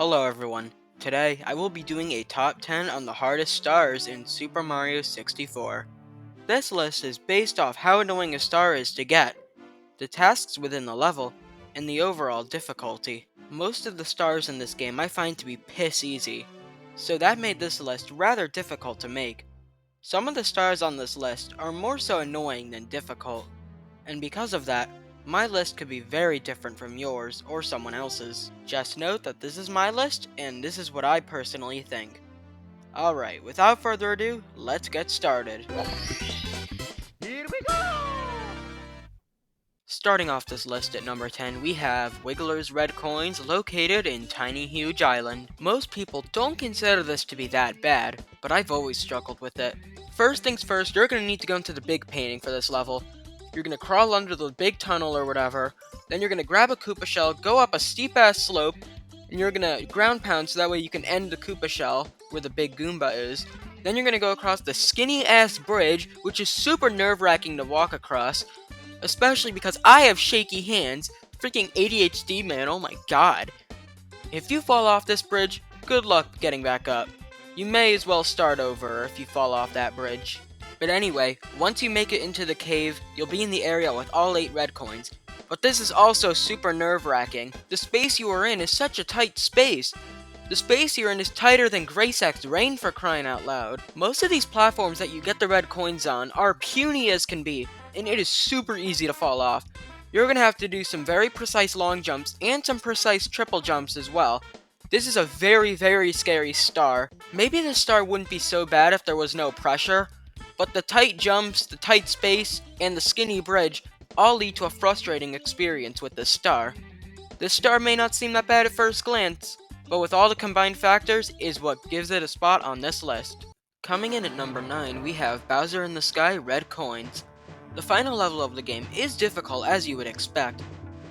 Hello everyone. Today, I will be doing a top 10 on the hardest stars in Super Mario 64. This list is based off how annoying a star is to get, the tasks within the level, and the overall difficulty. Most of the stars in this game I find to be piss easy, so that made this list rather difficult to make. Some of the stars on this list are more so annoying than difficult, and because of that, my list could be very different from yours or someone else's. Just note that this is my list, and this is what I personally think. Alright, without further ado, let's get started. Here we go! Starting off this list at number 10, we have Wiggler's Red Coins located in Tiny Huge Island. Most people don't consider this to be that bad, but I've always struggled with it. First things first, you're going to need to go into the big painting for this level. You're going to crawl under the big tunnel or whatever, then you're going to grab a Koopa shell, go up a steep ass slope, and you're going to ground pound so that way you can end the Koopa shell where the big Goomba is. Then you're going to go across the skinny ass bridge, which is super nerve wracking to walk across, especially because I have shaky hands. Freaking ADHD, man, oh my god. If you fall off this bridge, good luck getting back up. You may as well start over if you fall off that bridge. But anyway, once you make it into the cave, you'll be in the area with all 8 red coins. But this is also super nerve-wracking. The space you are in is such a tight space. The space you're in is tighter than Grace X's Rain, for crying out loud. Most of these platforms that you get the red coins on are puny as can be, and it is super easy to fall off. You're going to have to do some very precise long jumps and some precise triple jumps as well. This is a very, very scary star. Maybe the star wouldn't be so bad if there was no pressure, but the tight jumps, the tight space, and the skinny bridge all lead to a frustrating experience with this star. This star may not seem that bad at first glance, but with all the combined factors is what gives it a spot on this list. Coming in at number 9, we have Bowser in the Sky Red Coins. The final level of the game is difficult as you would expect.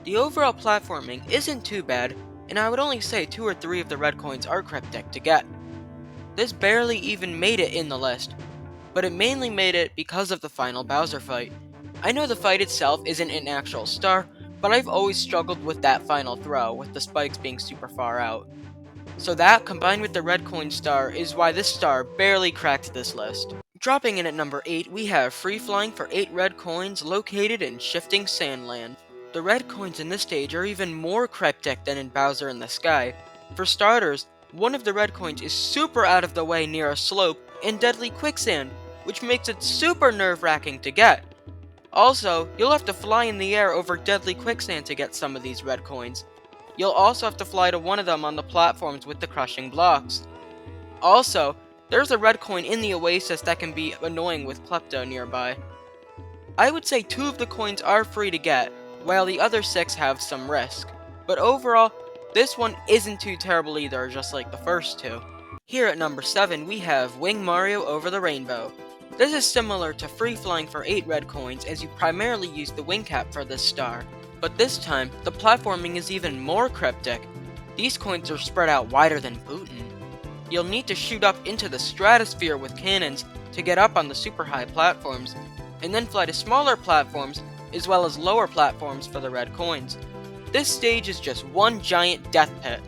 The overall platforming isn't too bad, and I would only say 2 or 3 of the red coins are cryptic to get. This barely even made it in the list, but it mainly made it because of the final Bowser fight. I know the fight itself isn't an actual star, but I've always struggled with that final throw, with the spikes being super far out. So that, combined with the red coin star, is why this star barely cracked this list. Dropping in at number 8, we have Free Flying for 8 red coins located in Shifting Sandland. The red coins in this stage are even more cryptic than in Bowser in the Sky. For starters, one of the red coins is super out of the way near a slope in deadly quicksand, which makes it super nerve-wracking to get. Also, you'll have to fly in the air over deadly quicksand to get some of these red coins. You'll also have to fly to one of them on the platforms with the crushing blocks. Also, there's a red coin in the oasis that can be annoying with Klepto nearby. I would say 2 of the coins are free to get, while the other 6 have some risk. But overall, this one isn't too terrible either, just like the first 2. Here at number 7, we have Wing Mario Over the Rainbow. This is similar to Free Flying for 8 red coins, as you primarily use the wing cap for this star. But this time, the platforming is even more cryptic. These coins are spread out wider than Bootin'. You'll need to shoot up into the stratosphere with cannons to get up on the super high platforms, and then fly to smaller platforms as well as lower platforms for the red coins. This stage is just one giant death pit.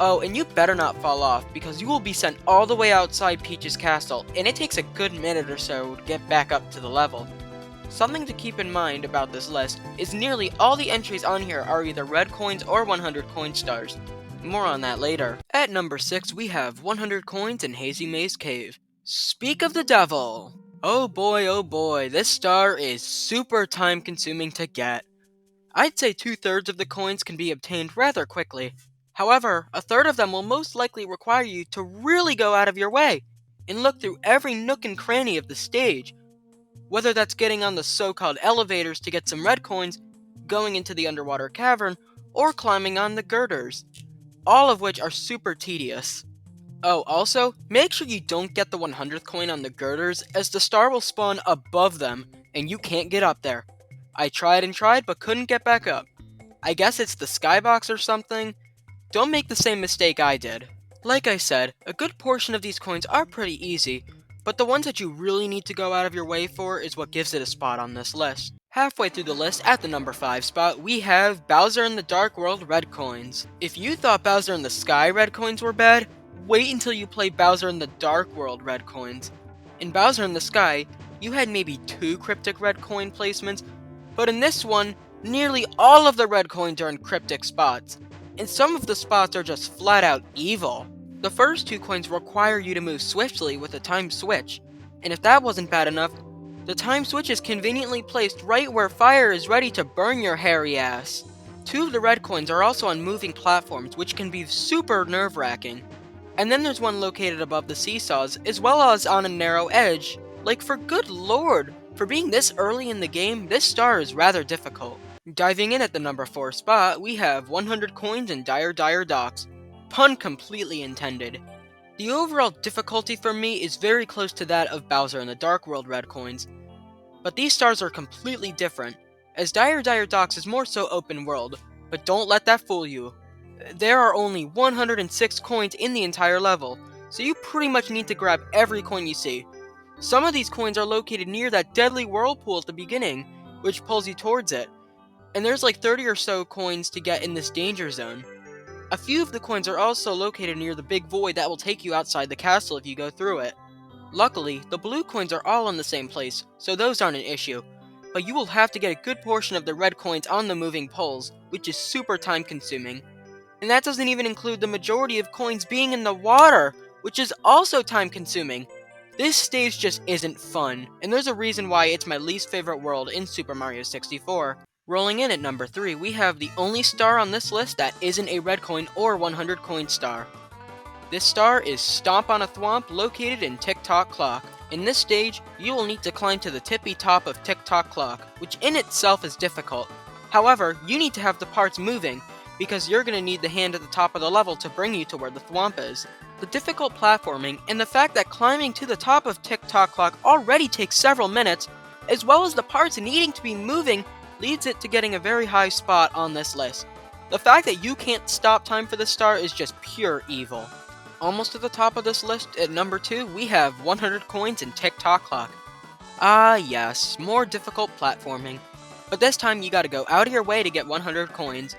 Oh, and you better not fall off, because you will be sent all the way outside Peach's castle, and it takes a good minute or so to get back up to the level. Something to keep in mind about this list is nearly all the entries on here are either red coins or 100 coin stars. More on that later. At number 6, we have 100 coins in Hazy Ma Cave. Speak of the devil! Oh boy, this star is super time consuming to get. I'd say 2/3 of the coins can be obtained rather quickly. However, a third of them will most likely require you to really go out of your way and look through every nook and cranny of the stage. Whether that's getting on the so-called elevators to get some red coins, going into the underwater cavern, or climbing on the girders. All of which are super tedious. Oh, also, make sure you don't get the 100th coin on the girders, as the star will spawn above them, and you can't get up there. I tried and tried, but couldn't get back up. I guess it's the skybox or something? Don't make the same mistake I did. Like I said, a good portion of these coins are pretty easy, but the ones that you really need to go out of your way for is what gives it a spot on this list. Halfway through the list, at the number 5 spot, we have Bowser in the Dark World Red Coins. If you thought Bowser in the Sky Red Coins were bad, wait until you play Bowser in the Dark World Red Coins. In Bowser in the Sky, you had maybe 2 cryptic red coin placements, but in this one, nearly all of the red coins are in cryptic spots, and some of the spots are just flat out evil. The first 2 coins require you to move swiftly with a time switch, and if that wasn't bad enough, the time switch is conveniently placed right where fire is ready to burn your hairy ass. 2 of the red coins are also on moving platforms, which can be super nerve-wracking. And then there's one located above the seesaws, as well as on a narrow edge. Like, for good lord, for being this early in the game, this star is rather difficult. Diving in at the number 4 spot, we have 100 coins in Dire Dire Docks. Pun completely intended. The overall difficulty for me is very close to that of Bowser in the Dark World Red Coins, but these stars are completely different, as Dire Dire Docks is more so open world, but don't let that fool you. There are only 106 coins in the entire level, so you pretty much need to grab every coin you see. Some of these coins are located near that deadly whirlpool at the beginning, which pulls you towards it, and there's like 30 or so coins to get in this danger zone. A few of the coins are also located near the big void that will take you outside the castle if you go through it. Luckily, the blue coins are all in the same place, so those aren't an issue, but you will have to get a good portion of the red coins on the moving poles, which is super time consuming. And that doesn't even include the majority of coins being in the water, which is also time consuming. This stage just isn't fun, and there's a reason why it's my least favorite world in Super Mario 64. Rolling in at number 3, we have the only star on this list that isn't a red coin or 100 coin star. This star is Stomp on a Thwomp located in Tick-Tock Clock. In this stage, you will need to climb to the tippy top of Tick-Tock Clock, which in itself is difficult. However, you need to have the parts moving, because you're going to need the hand at the top of the level to bring you to where the Thwomp is. The difficult platforming, and the fact that climbing to the top of Tick-Tock Clock already takes several minutes, as well as the parts needing to be moving, leads it to getting a very high spot on this list. The fact that you can't stop time for this star is just pure evil. Almost at the top of this list, at number 2, we have 100 coins in Tick-Tock Clock. Ah yes, more difficult platforming. But this time you gotta go out of your way to get 100 coins.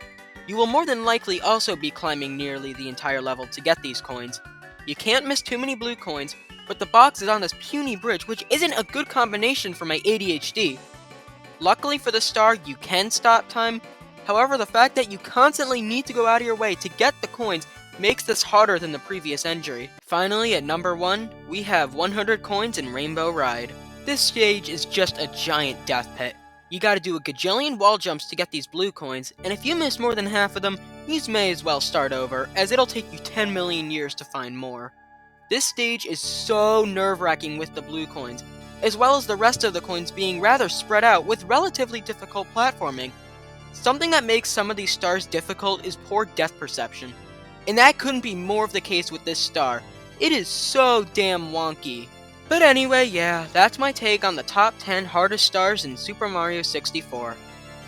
You will more than likely also be climbing nearly the entire level to get these coins. You can't miss too many blue coins, but the box is on this puny bridge, which isn't a good combination for my ADHD. Luckily for the star, you can stop time. However, the fact that you constantly need to go out of your way to get the coins makes this harder than the previous entry. Finally, at number 1, we have 100 coins in Rainbow Ride. This stage is just a giant death pit. You gotta do a gajillion wall jumps to get these blue coins, and if you miss more than half of them, you may as well start over, as it'll take you 10 million years to find more. This stage is so nerve-wracking with the blue coins, as well as the rest of the coins being rather spread out with relatively difficult platforming. Something that makes some of these stars difficult is poor depth perception. And that couldn't be more of the case with this star. It is so damn wonky. But anyway, yeah, that's my take on the top 10 hardest stars in Super Mario 64.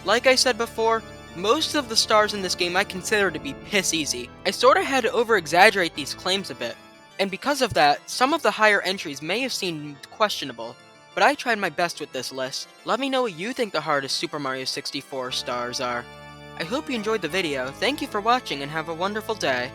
Like I said before, most of the stars in this game I consider to be piss easy. I sorta had to over-exaggerate these claims a bit, and because of that, some of the higher entries may have seemed questionable, but I tried my best with this list. Let me know what you think the hardest Super Mario 64 stars are. I hope you enjoyed the video, thank you for watching and have a wonderful day.